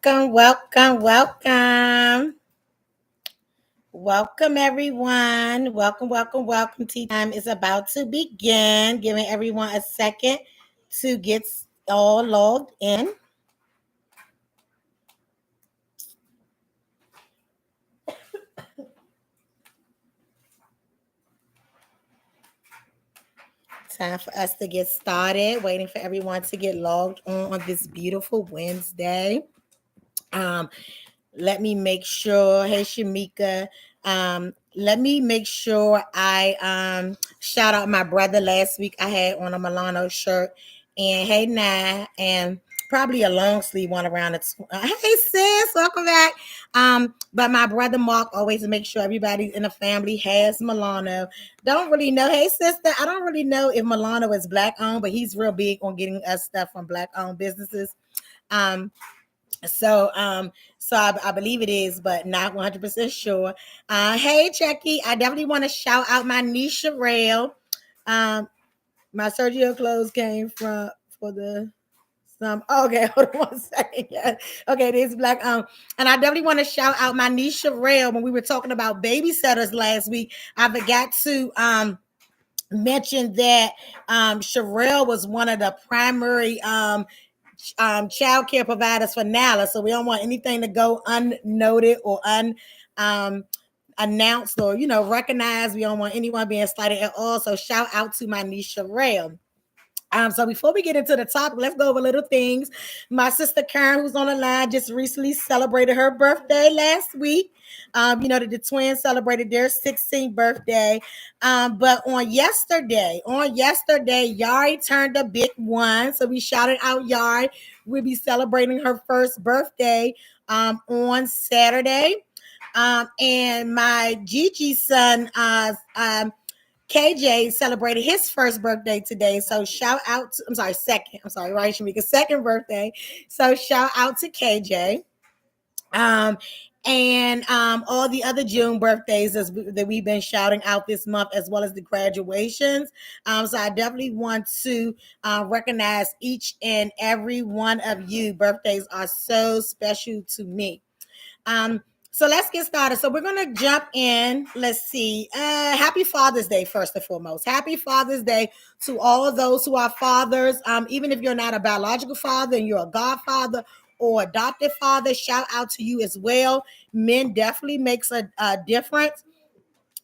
Welcome. Welcome, everyone. Welcome. Tea time is about to begin. Giving everyone a second to get all logged in. Time for us to get started. Waiting for everyone to get logged on this beautiful Wednesday. Um, let me make sure. Hey, Shamika. Let me make sure I shout out my brother. Last week I had on a Milano shirt, and hey Nah, and probably a long sleeve one around it. Hey sis, welcome back. But my brother Mark always make sure everybody in the family has Milano. Don't really know. Hey sister, I don't really know if Milano is black owned, but he's real big on getting us stuff from black owned businesses. Um, so I believe it is, but not 100% sure. Hey, Chucky, I definitely want to shout out my niece Sherelle. My Sergio clothes came from for the some. Okay, hold on one second. Yeah. Okay, this black. And I definitely want to shout out my niece Sherelle. When we were talking about babysitters last week, I forgot to mention that Sherelle was one of the primary child care providers for NALA. So we don't want anything to go unnoted or um, announced or, recognized. We don't want anyone being slighted at all. So shout out to my niece Sherelle. So before we get into the topic, let's go over little things. My sister Karen, who's on the line, just recently celebrated her birthday last week. The twins celebrated their 16th birthday. But on yesterday, Yari turned a big one. So we shouted out Yari. We'll be celebrating her first birthday on Saturday. And my Gigi son, KJ celebrated his first birthday today. So shout out to, I'm sorry, second. I'm sorry, right, Shamika? Second birthday. So shout out to KJ. Um, and all the other June birthdays that we've been shouting out this month, as well as the graduations. So I definitely want to recognize each and every one of you. Birthdays are so special to me. So let's get started. So we're going to jump in. Let's see. Happy Father's Day, first and foremost. Happy Father's Day to all of those who are fathers. Even if you're not a biological father and you're a godfather or adopted father, shout out to you as well. Men definitely makes a difference.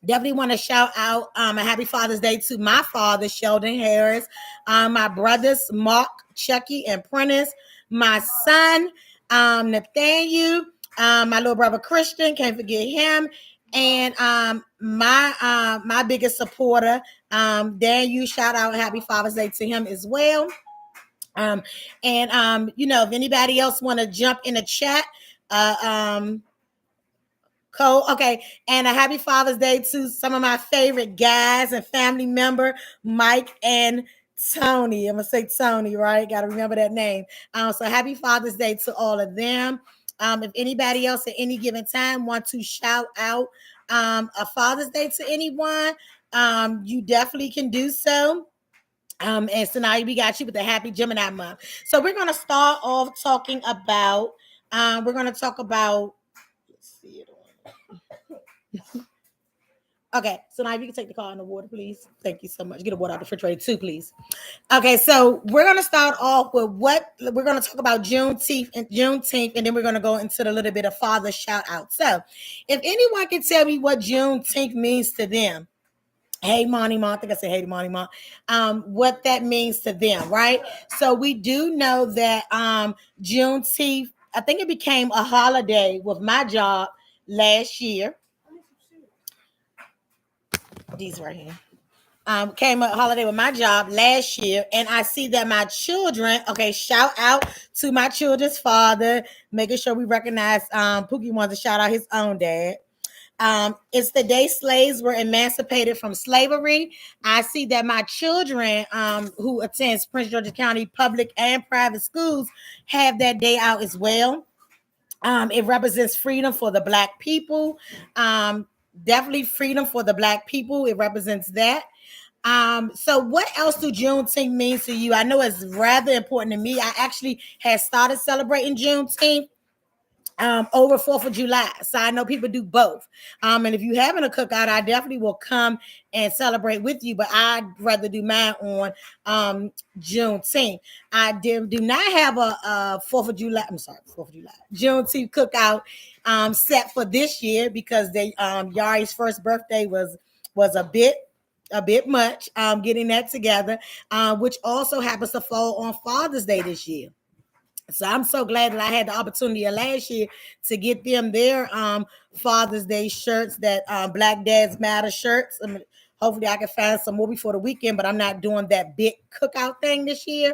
Definitely want to shout out a happy Father's Day to my father, Sheldon Harris, my brothers, Mark, Chucky, and Prentice, my son, Nathaniel, my little brother Christian, can't forget him, and my biggest supporter, Daniel. Shout out happy Father's Day to him as well. If anybody else want to jump in the chat, Cole, okay, and a happy Father's Day to some of my favorite guys and family member, Mike and Tony. I'm gonna say Tony, right? Got to remember that name. So happy Father's Day to all of them. If anybody else at any given time want to shout out a Father's Day to anyone, you definitely can do so. And so now we got you with the Happy Gemini month. So we're gonna start off talking about. We're gonna talk about. Let's see it. Okay, so now if you can take the car in the water, please. Thank you so much. Get a water out the refrigerator too, please. Okay, so we're gonna start off with what we're gonna talk about Juneteenth, and then we're gonna go into a little bit of father shout out. So, if anyone can tell me what Juneteenth means to them, hey Monty Mont, I think I said hey to Monty Mont, what that means to them, right? So we do know that Juneteenth, I think it became a holiday with my job last year. These right here. Came a holiday with my job last year, and I see that my children, okay, shout out to my children's father, making sure we recognize Pookie wants to shout out his own dad. It's the day slaves were emancipated from slavery. I see that my children who attends Prince George's County public and private schools have that day out as well. It represents freedom for the Black people. Definitely freedom for the Black people. It represents that. So what else do Juneteenth mean to you? I know it's rather important to me. I actually had started celebrating Juneteenth over 4th of July. So I know people do both. And if you having a cookout, I definitely will come and celebrate with you, but I'd rather do mine on Juneteenth. I do not have a 4th of July. I'm sorry, 4th of July. Juneteenth cookout set for this year because they Yari's first birthday was a bit much getting that together, which also happens to fall on Father's Day this year. So I'm so glad that I had the opportunity last year to get them their Father's Day shirts, that Black Dads Matter shirts. I mean, hopefully I can find some more before the weekend, but I'm not doing that big cookout thing this year.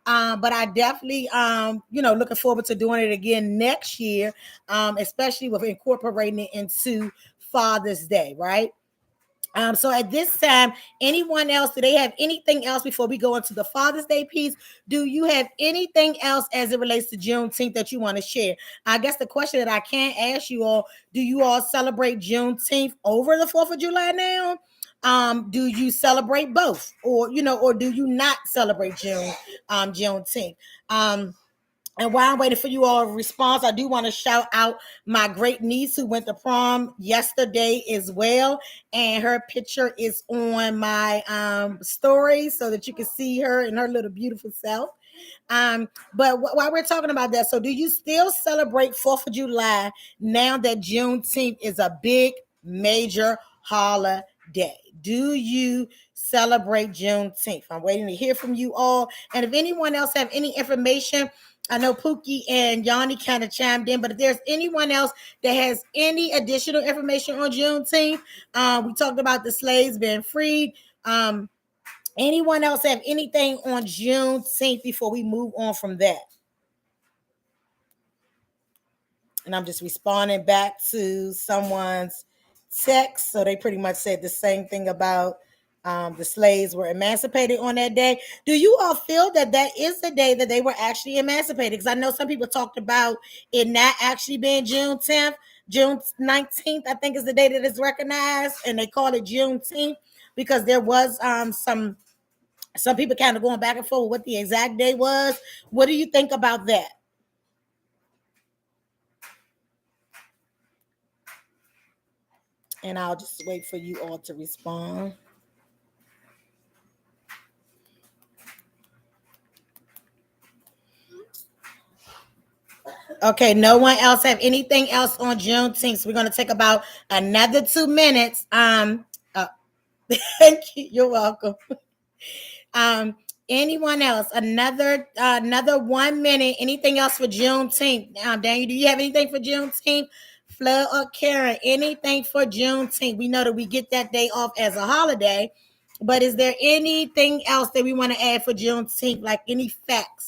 But I definitely, looking forward to doing it again next year, especially with incorporating it into Father's Day, right? So at this time, anyone else, do they have anything else before we go into the Father's Day piece? Do you have anything else as it relates to Juneteenth that you want to share? I guess the question that I can't ask you all, do you all celebrate Juneteenth over the 4th of July now? Do you celebrate both? Or do you not celebrate Juneteenth? And while I'm waiting for you all response, I do want to shout out my great niece who went to prom yesterday as well. And her picture is on my story so that you can see her in her little beautiful self. But while we're talking about that, so do you still celebrate 4th of July now that Juneteenth is a big major holiday? Do you celebrate Juneteenth? I'm waiting to hear from you all. And if anyone else have any information, I know Pookie and Yanni kind of chimed in, but if there's anyone else that has any additional information on Juneteenth, we talked about the slaves being freed. Anyone else have anything on Juneteenth before we move on from that? And I'm just responding back to someone's text. So they pretty much said the same thing about the slaves were emancipated on that day. Do you all feel that that is the day that they were actually emancipated? Because I know some people talked about it not actually being June 10th. June 19th, I think, is the day that it's recognized, and they call it Juneteenth because there was some people kind of going back and forth what the exact day was. What do you think about that? And I'll just wait for you all to respond. Okay, no one else have anything else on Juneteenth. So we're going to take about another 2 minutes. Thank you. You're welcome. Anyone else? Another 1 minute. Anything else for Juneteenth? Daniel, do you have anything for Juneteenth? Flood or Karen, anything for Juneteenth? We know that we get that day off as a holiday, but is there anything else that we want to add for Juneteenth? Like any facts?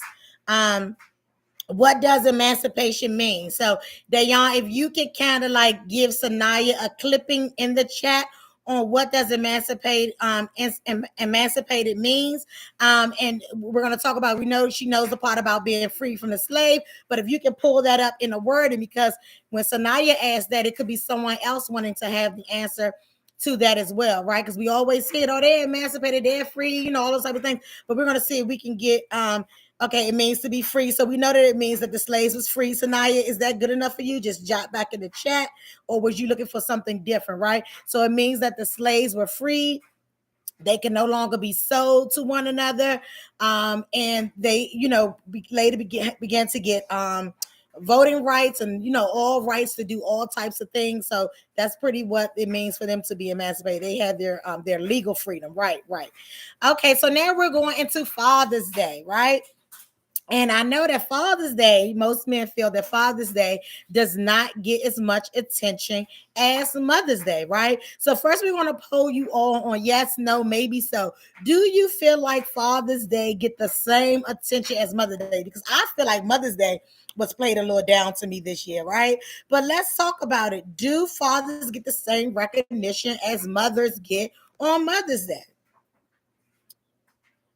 What does emancipation mean? So, Dayan, if you could kind of like give Sanaya a clipping in the chat on what does emancipated means. And we're going to talk about, we know she knows the part about being free from the slave, but if you can pull that up in a word, and because when Sanaya asked that, it could be someone else wanting to have the answer to that as well, right? Because we always see it, oh, they're emancipated, they're free, all those type of things. But we're going to see if we can get okay, it means to be free. So we know that it means that the slaves was free. Sanaya, is that good enough for you? Just jot back in the chat. Or was you looking for something different, right? So it means that the slaves were free. They can no longer be sold to one another. And they, later began to get voting rights and, all rights to do all types of things. So that's pretty what it means for them to be emancipated. They had their legal freedom. Right. Okay, so now we're going into Father's Day, right? And I know that Father's Day, most men feel that Father's Day does not get as much attention as Mother's Day, right? So first we want to poll you all on yes, no, maybe so. Do you feel like Father's Day get the same attention as Mother's Day? Because I feel like Mother's Day was played a little down to me this year, right? But let's talk about it. Do fathers get the same recognition as mothers get on Mother's Day?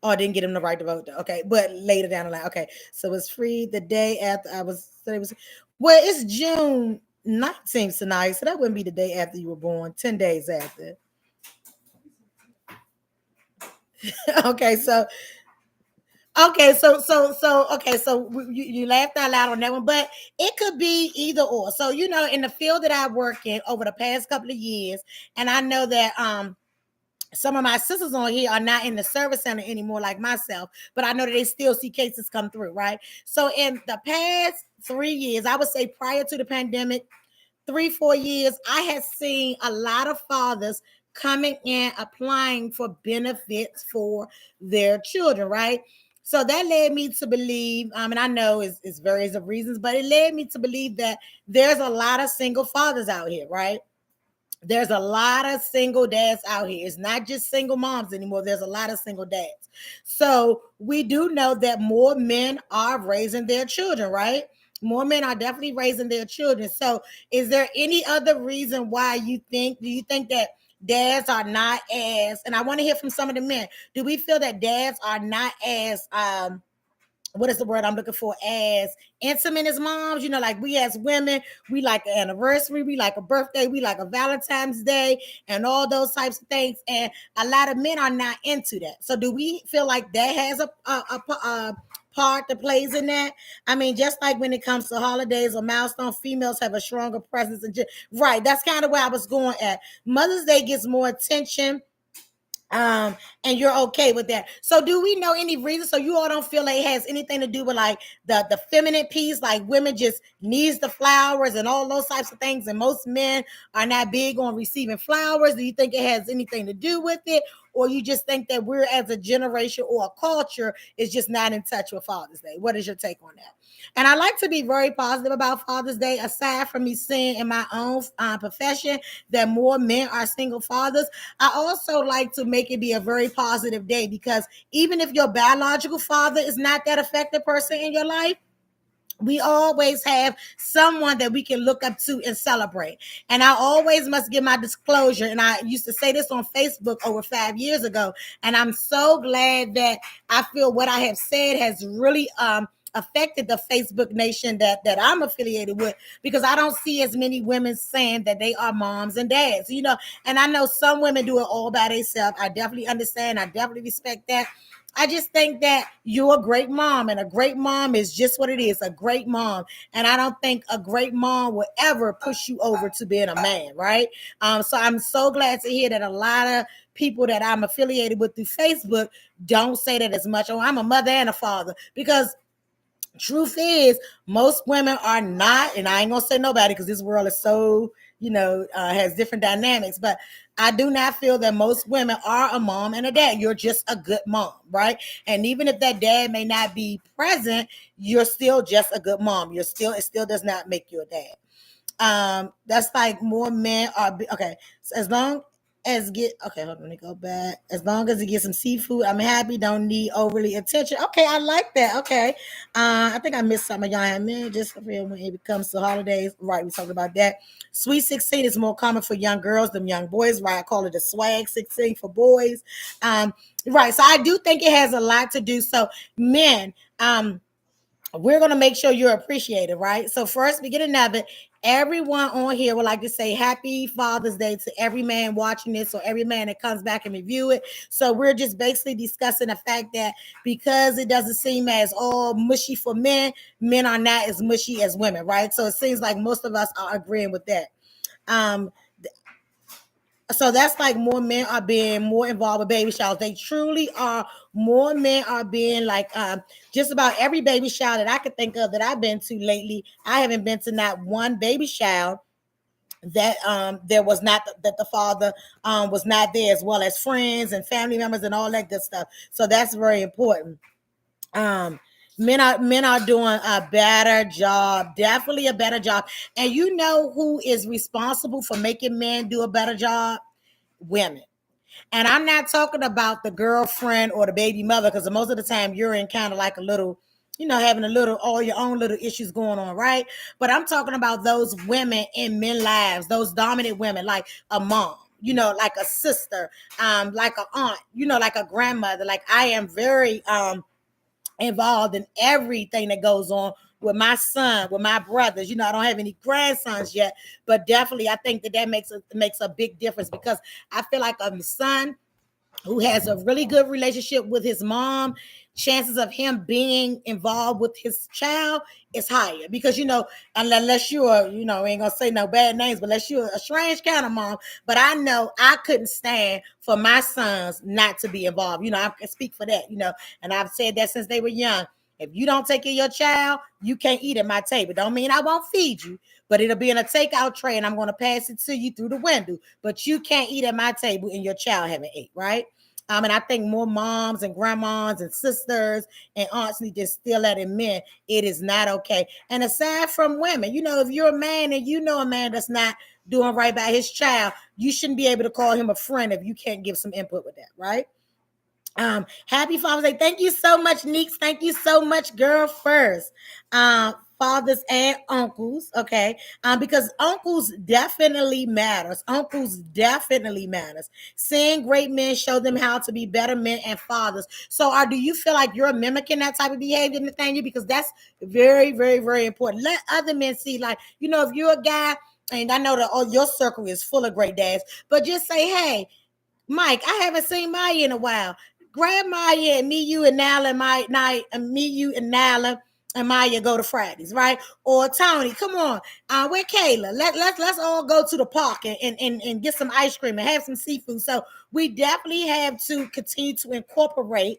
Oh, I didn't get him the right to vote. Okay, but later down the line. Okay, so it's free the day after I was. So it was. Well, it's June 19th tonight, so that wouldn't be the day after you were born. 10 days after. Okay, so Okay, you laughed out loud on that one, but it could be either or. So in the field that I work in over the past couple of years, and I know that some of my sisters on here are not in the service center anymore, like myself, but I know that they still see cases come through, right? So in the past 3 years, I would say prior to the pandemic, 3, 4 years, I had seen a lot of fathers coming in applying for benefits for their children, right? So that led me to believe, and I know it's various of reasons, but it led me to believe that there's a lot of single fathers out here, right? There's a lot of single dads out here. It's not just single moms anymore. There's a lot of single dads. So we do know that more men are raising their children, right? More men are definitely raising their children. So is there any other reason why do you think that dads are not as, and I want to hear from some of the men, do we feel that dads are not as, what is the word I'm looking for, as intimate as moms? Like we as women, we like an anniversary, we like a birthday, we like a Valentine's Day, and all those types of things. And a lot of men are not into that. So do we feel like that has a part that plays in that? I mean, just like when it comes to holidays or milestone, females have a stronger presence. Right, that's kind of where I was going at. Mother's Day gets more attention, and you're okay with that. So do we know any reason, so you all don't feel like it has anything to do with like the feminine piece, like women just needs the flowers and all those types of things, and most men are not big on receiving flowers? Do you think it has anything to do with it, or you just think that we're, as a generation or a culture, is just not in touch with Father's Day? What is your take on that? And I like to be very positive about Father's Day. Aside from me seeing in my own profession that more men are single fathers, I also like to make it be a very positive day, because even if your biological father is not that effective person in your life, we always have someone that we can look up to and celebrate. And I always must give my disclosure. And I used to say this on Facebook over 5 years ago. And I'm so glad that I feel what I have said has really affected the Facebook nation that I'm affiliated with, because I don't see as many women saying that they are moms and dads, and I know some women do it all by themselves. I definitely understand. I definitely respect that. I just think that you're a great mom, and a great mom is just what it is, a great mom. And I don't think a great mom will ever push you over to being a man, right? So I'm so glad to hear that a lot of people that I'm affiliated with through Facebook don't say that as much. Oh, I'm a mother and a father, because truth is, most women are not, and I ain't gonna say nobody because this world is so, has different dynamics, but I do not feel that most women are a mom and a dad. You're just a good mom, right? And even if that dad may not be present, you're still just a good mom. It still does not make you a dad. That's like more men are okay. So as long as get okay, hold on, let me go back. As long as it gets some seafood, I'm happy. Don't need overly attention. Okay, I like that. Okay. I think I missed some of y'all. I mean, just for real, when it comes to holidays, right? We talked about that. Sweet 16 is more common for young girls than young boys, right? I call it a swag 16 for boys. Right. So I do think it has a lot to do. So men, we're going to make sure you're appreciated, right? So first, beginning of it, everyone on here would like to say happy Father's Day to every man watching this, or every man that comes back and review it. So we're just basically discussing the fact that because it doesn't seem as all mushy for men, men are not as mushy as women, right? So it seems like most of us are agreeing with that. Um, so that's like more men are being more involved with baby showers. They truly are. More men are being like, just about every baby shower that I could think of that I've been to lately. I haven't been to not one baby shower that there was not, that the father was not there, as well as friends and family members and all that good stuff. So that's very important. um men are doing a better job, definitely a better job. And you know who is responsible for making men do a better job? Women. And I'm not talking about the girlfriend or the baby mother, because most of the time you're in kind of like a little, having a little, all your own little issues going on, right? But I'm talking about those women in men lives, those dominant women, like a mom, like a sister, like an aunt, like a grandmother. Like I am very involved in everything that goes on with my son, with my brothers. I don't have any grandsons yet, but definitely I think that makes a big difference, because I feel like a son who has a really good relationship with his mom chances of him being involved with his child is higher because unless you're ain't gonna say no bad names, but unless you're a strange kind of mom. But I know I couldn't stand for my sons not to be involved. I can speak for that. And I've said that since they were young. If you don't take care of your child, you can't eat at my table. Don't mean I won't feed you, but it'll be in a takeout tray and I'm going to pass it to you through the window. But you can't eat at my table and your child haven't ate, right? And I think more moms and grandmas and sisters and aunts need to still let in men. It is not okay. And aside from women, if you're a man and a man that's not doing right by his child, you shouldn't be able to call him a friend if you can't give some input with that, right? Happy Father's Day. Thank you so much, Neeks. Thank you so much, girl. First, fathers and uncles, okay? Because uncles definitely matters. Uncles definitely matters. Seeing great men show them how to be better men and fathers. So, do you feel like you're mimicking that type of behavior, Nathaniel? Because that's very, very, very important. Let other men see, like, if you're a guy, and I know that your circle is full of great dads, but just say, hey, Mike, I haven't seen Maya in a while. Grab Maya and me, you, and Nala, and Maya go to Fridays, right? Or Tony, come on, we're Kayla. Let's all go to the park and get some ice cream and have some seafood. So we definitely have to continue to incorporate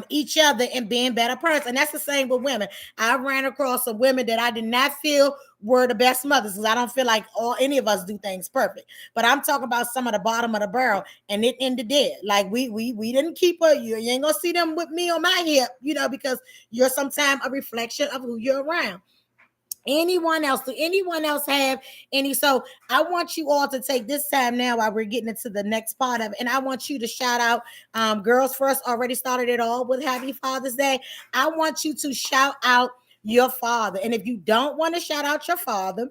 each other and being better person. And that's the same with women. I ran across some women that I did not feel were the best mothers because I don't feel like any of us do things perfect. But I'm talking about some of the bottom of the barrel, and it ended there. Like we didn't keep her. You ain't gonna see them with me on my hip, because you're sometimes a reflection of who you're around. Anyone else? Do anyone else have any? So I want you all to take this time now while we're getting into the next part of it. And I want you to shout out girls first already started it all with Happy Father's Day. I want you to shout out your father. And if you don't want to shout out your father,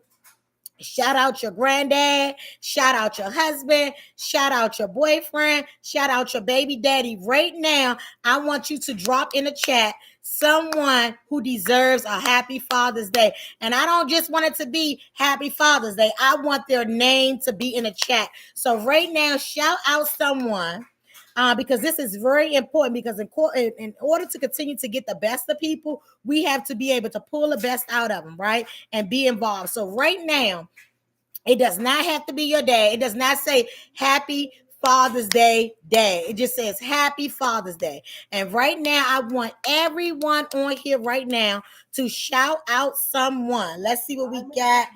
shout out your granddad, shout out your husband, shout out your boyfriend, shout out your baby daddy. Right now, I want you to drop in the chat someone who deserves a happy Father's Day. And I don't just want it to be Happy Father's Day. I want their name to be in the chat. So right now, shout out someone. Because this is very important because in order to continue to get the best of people, we have to be able to pull the best out of them, right? And be involved. So right now, it does not have to be your dad. It does not say Happy Father's Day Day. It just says Happy Father's Day. And right now, I want everyone on here right now to shout out someone. Let's see what we got.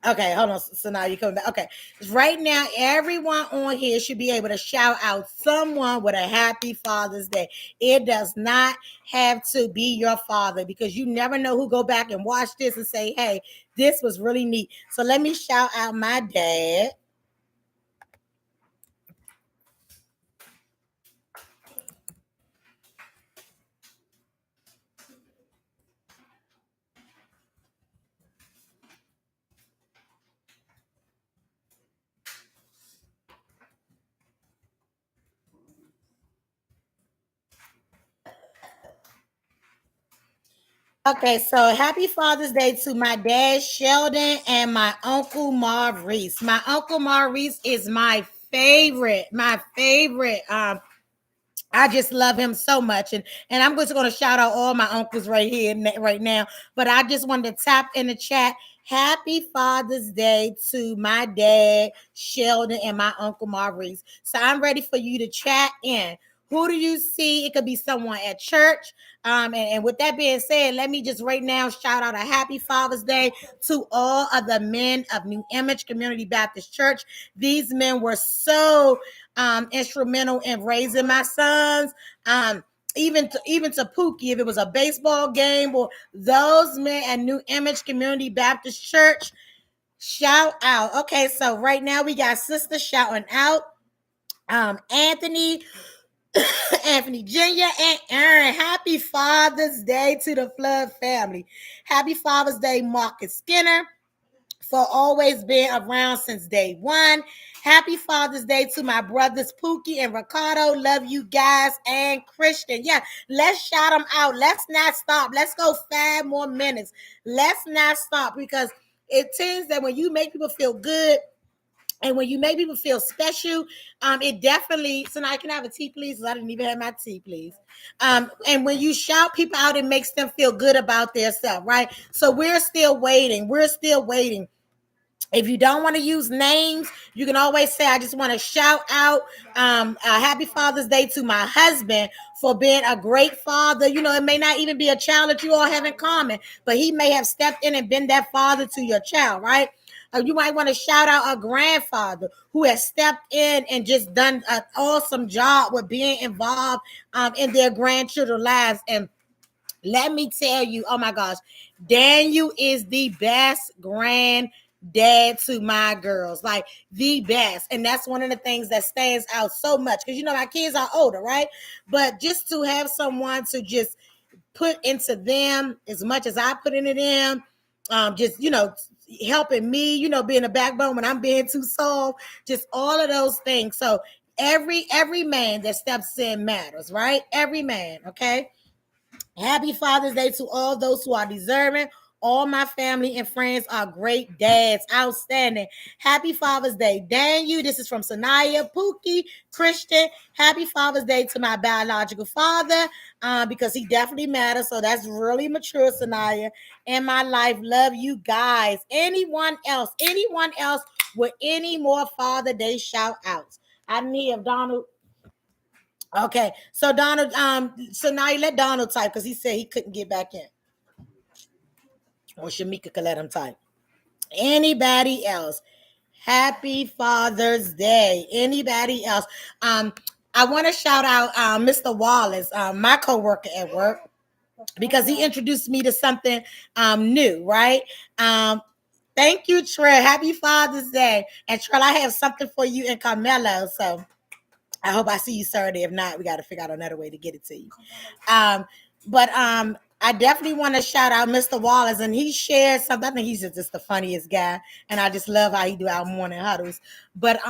Okay, hold on. So now you're coming back. Okay. Right now, everyone on here should be able to shout out someone with a happy Father's Day. It does not have to be your father because you never know who go back and watch this and say, hey, this was really neat. So let me shout out my dad. Okay, so happy Father's Day to my dad, Sheldon, and my uncle Maurice. My uncle Maurice is my favorite, I just love him so much. And I'm just going to shout out all my uncles right here, right now. But I just wanted to tap in the chat. Happy Father's Day to my dad, Sheldon, and my uncle Maurice. So I'm ready for you to chat in. Who do you see? It could be someone at church. And with that being said, let me just right now shout out a happy Father's Day to all of the men of New Image Community Baptist Church. These men were so instrumental in raising my sons. Even to Pookie, if it was a baseball game or those men at New Image Community Baptist Church, shout out. Okay, so right now we got sisters shouting out. Anthony, Anthony Jr. and Aaron. Happy Father's Day to the Flood family. Happy Father's Day, Marcus Skinner, for always being around since day one. Happy Father's Day to my brothers Pookie and Ricardo. Love you guys and Christian. Yeah, let's shout them out. Let's not stop. Let's go 5 more minutes. Let's not stop because it tends that when you make people feel good, And when you make people feel special, it definitely. So now I can have a tea, please. 'Cause I didn't even have my tea, please. And when you shout people out, it makes them feel good about their self, right? So we're still waiting. We're still waiting. If you don't want to use names, you can always say, I just want to shout out happy Father's Day to my husband for being a great father. You know, it may not even be a child that you all have in common, but he may have stepped in and been that father to your child, right? You might want to shout out a grandfather who has stepped in and just done an awesome job with being involved in their grandchildren's lives. And let me tell you, oh my gosh, Daniel is the best granddad to my girls, like the best. And that's one of the things that stands out so much because, you know, my kids are older, right? But just to have someone to just put into them as much as I put into them, just, you know, helping me, you know, being a backbone when I'm being too soft, just all of those things. So every man that steps in matters, right? Every man, okay? Happy Father's Day to all those who are deserving. All my family and friends are great dads. Outstanding. Happy Father's Day. Daniel, this is from Sanaya, Pookie, Christian. Happy Father's Day to my biological father because he definitely matters. So that's really mature, Sanaya. In my life, love you guys. Anyone else with any more Father Day shout outs? I didn't hear if Donald. Okay, so Donald, so now you let Donald type because he said he couldn't get back in. Or Shamika could let him type. Anybody else? Happy Father's Day. Anybody else? I want to shout out Mr. Wallace, my coworker at work, because he introduced me to something new, right? Thank you, Trey. Happy Father's Day. And Trey, I have something for you and Carmelo. So I hope I see you Saturday. If not, we got to figure out another way to get it to you. But I definitely want to shout out Mr. Wallace, and he shared something. I think he's just the funniest guy, and I just love how he do our morning huddles. But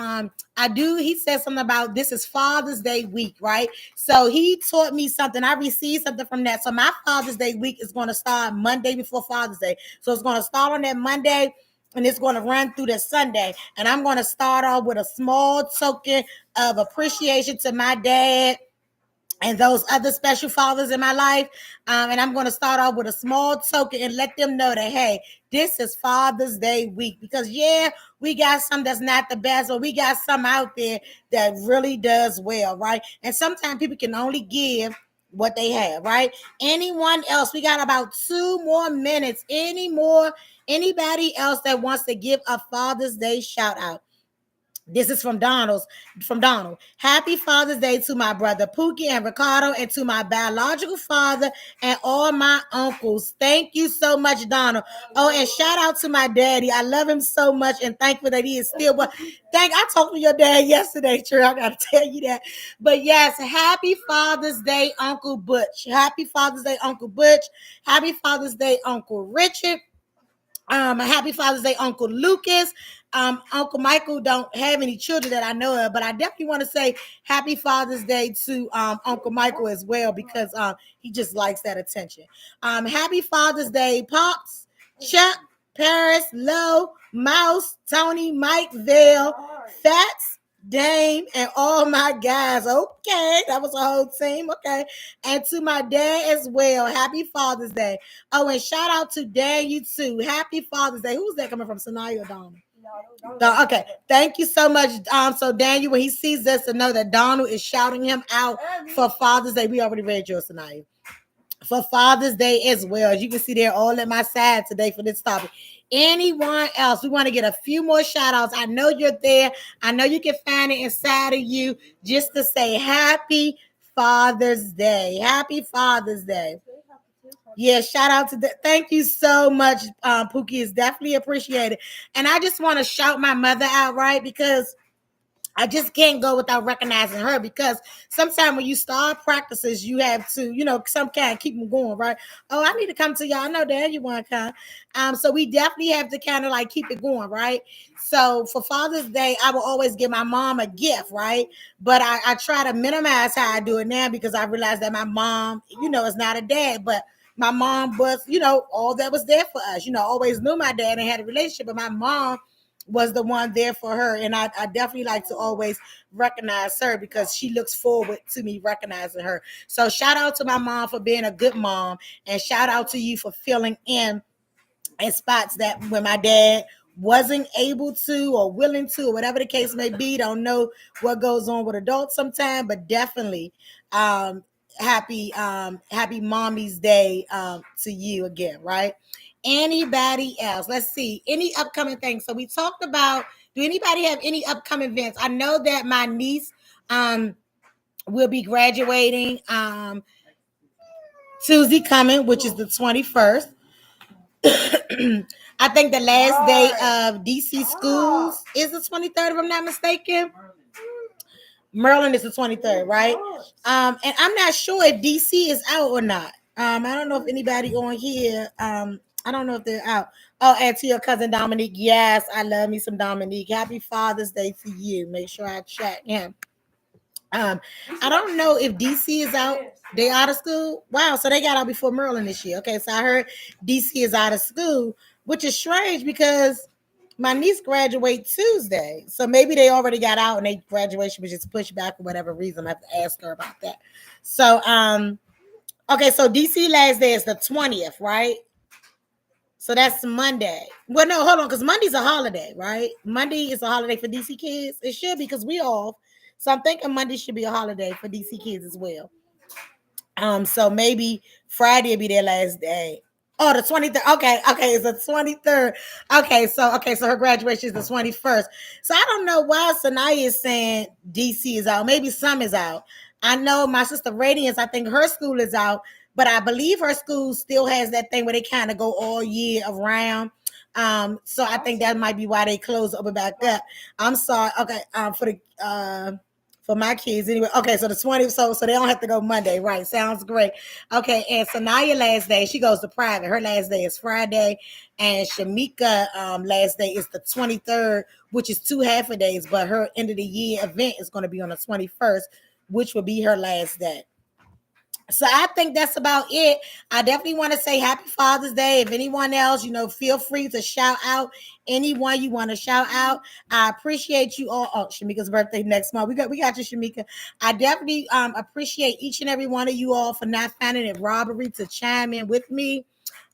he said something about this is Father's Day week, right? So he taught me something. I received something from that. So my Father's Day week is going to start Monday before Father's Day. So it's going to start on that Monday, and it's going to run through the Sunday. And I'm going to start off with a small token of appreciation to my dad and those other special fathers in my life. And I'm going to start off with a small token and let them know that, hey, this is Father's Day week. Because, yeah, we got some that's not the best, but we got some out there that really does well, right? And sometimes people can only give what they have, right? Anyone else? We got about 2 more minutes. Anybody else that wants to give a Father's Day shout out? This is from Donald. Happy Father's Day to my brother Pookie and Ricardo, and to my biological father and all my uncles. Thank you so much, Donald. Oh, and shout out to my daddy. I love him so much and thankful that he is still. I talked to your dad yesterday, Trey. I got to tell you that. But yes, happy Father's Day, Uncle Butch. Happy Father's Day, Uncle Butch. Happy Father's Day, Uncle Richard. Happy Father's Day, Uncle Lucas. Uncle Michael don't have any children that I know of, but I definitely want to say Happy Father's Day to Uncle Michael as well, because he just likes that attention. Happy Father's Day, Pops, Chuck, Paris, Low, Mouse, Tony, Mike, Vale, Fats, Dame, and all my guys. Okay, that was a whole team. Okay, and to my dad as well. Happy Father's Day. Oh, and shout out to Daniel too. Happy Father's Day. Who's that coming from? Sanaya or Donald? Okay, thank you so much. So Daniel, when he sees this, to know that Donald is shouting him out for Father's Day. We already read yours tonight. For Father's Day as well. As you can see, they're all at my side today for this topic. Anyone else? We want to get a few more shout outs. I know you're there. I know you can find it inside of you just to say Happy Father's Day. Happy Father's Day. Yeah, shout out to thank you so much, Pookie. Is definitely appreciated. And I just want to shout my mother out, right? Because I just can't go without recognizing her, because sometimes when you start practices, you have to, some kind keep them going, right? Oh, I need to come to y'all. I know Dad, you want to come. So we definitely have to kind of like keep it going, right? So for Father's Day, I will always give my mom a gift, right? But I try to minimize how I do it now, because I realize that my mom, is not a dad, but my mom was, all that was there for us. Always knew my dad and had a relationship, but my mom was the one there for her. And I definitely like to always recognize her because she looks forward to me recognizing her. So shout out to my mom for being a good mom, and shout out to you for filling in spots that when my dad wasn't able to or willing to or whatever the case may be. Don't know what goes on with adults sometimes, but definitely um happy mommy's day to you again, right? Anybody else? Let's see. Any upcoming things? So we talked about, do anybody have any upcoming events? I know that my niece will be graduating Tuesday coming, which is the 21st. I think the last day of DC schools is the 23rd, if I'm not mistaken. Maryland is the 23rd, right? And I'm not sure if DC is out or not. I don't know if anybody on here, I don't know if they're out. Oh, and to your cousin Dominique, yes, I love me some Dominique. Happy Father's Day to you. Make sure I check him. I don't know if DC is out. They out of school. Wow, so they got out before Maryland this year. Okay, so I heard DC is out of school, which is strange because my niece graduate Tuesday. So maybe they already got out and they graduation was just pushed back for whatever reason. I have to ask her about that. So okay, so DC last day is the 20th, right? So that's Monday. Well, no, hold on, because Monday's a holiday, right? Monday is a holiday for DC kids. It should be because we off. So I'm thinking Monday should be a holiday for DC kids as well. So maybe Friday will be their last day. Oh, the 23rd. Okay, it's the 23rd. So her graduation is the 21st. So I don't know why Sanaya is saying DC is out. Maybe some is out. I know my sister Radiance, I think her school is out, but I believe her school still has that thing where they kind of go all year around. So I think that might be why they close up and back up. I'm sorry. Okay, for my kids anyway. Okay, so the 20th, so they don't have to go Monday, right? Sounds great. Okay, and Sanaya last day, she goes to private. Her last day is Friday, and Shamika last day is the 23rd, which is 2 half a days, but her end of the year event is going to be on the 21st, which will be her last day. So I think that's about it. I definitely want to say happy Father's Day. If anyone else, feel free to shout out anyone you want to shout out. I appreciate you all. Oh, Shamika's birthday next month. We got you, Shamika. I definitely appreciate each and every one of you all for not finding it robbery to chime in with me.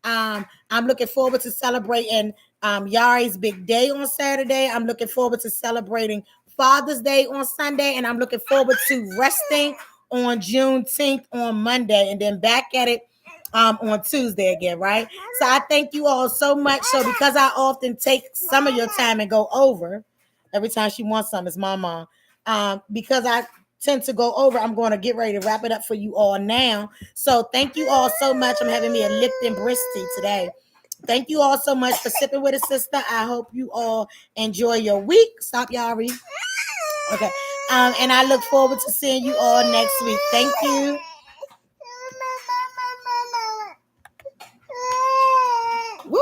I'm looking forward to celebrating Yari's big day on Saturday. I'm looking forward to celebrating Father's Day on Sunday, and I'm looking forward to resting on Juneteenth on Monday, and then back at it on Tuesday again, right? So I thank you all so much. So because I often take some of your time and go over every time she wants some, it's my mom. Because I tend to go over, I'm going to get ready to wrap it up for you all now. So thank you all so much. I'm having me a Lipton Bristy today. Thank you all so much for sipping with a sister. I hope you all enjoy your week. Stop, Yari. Okay. And I look forward to seeing you all next week. Thank you.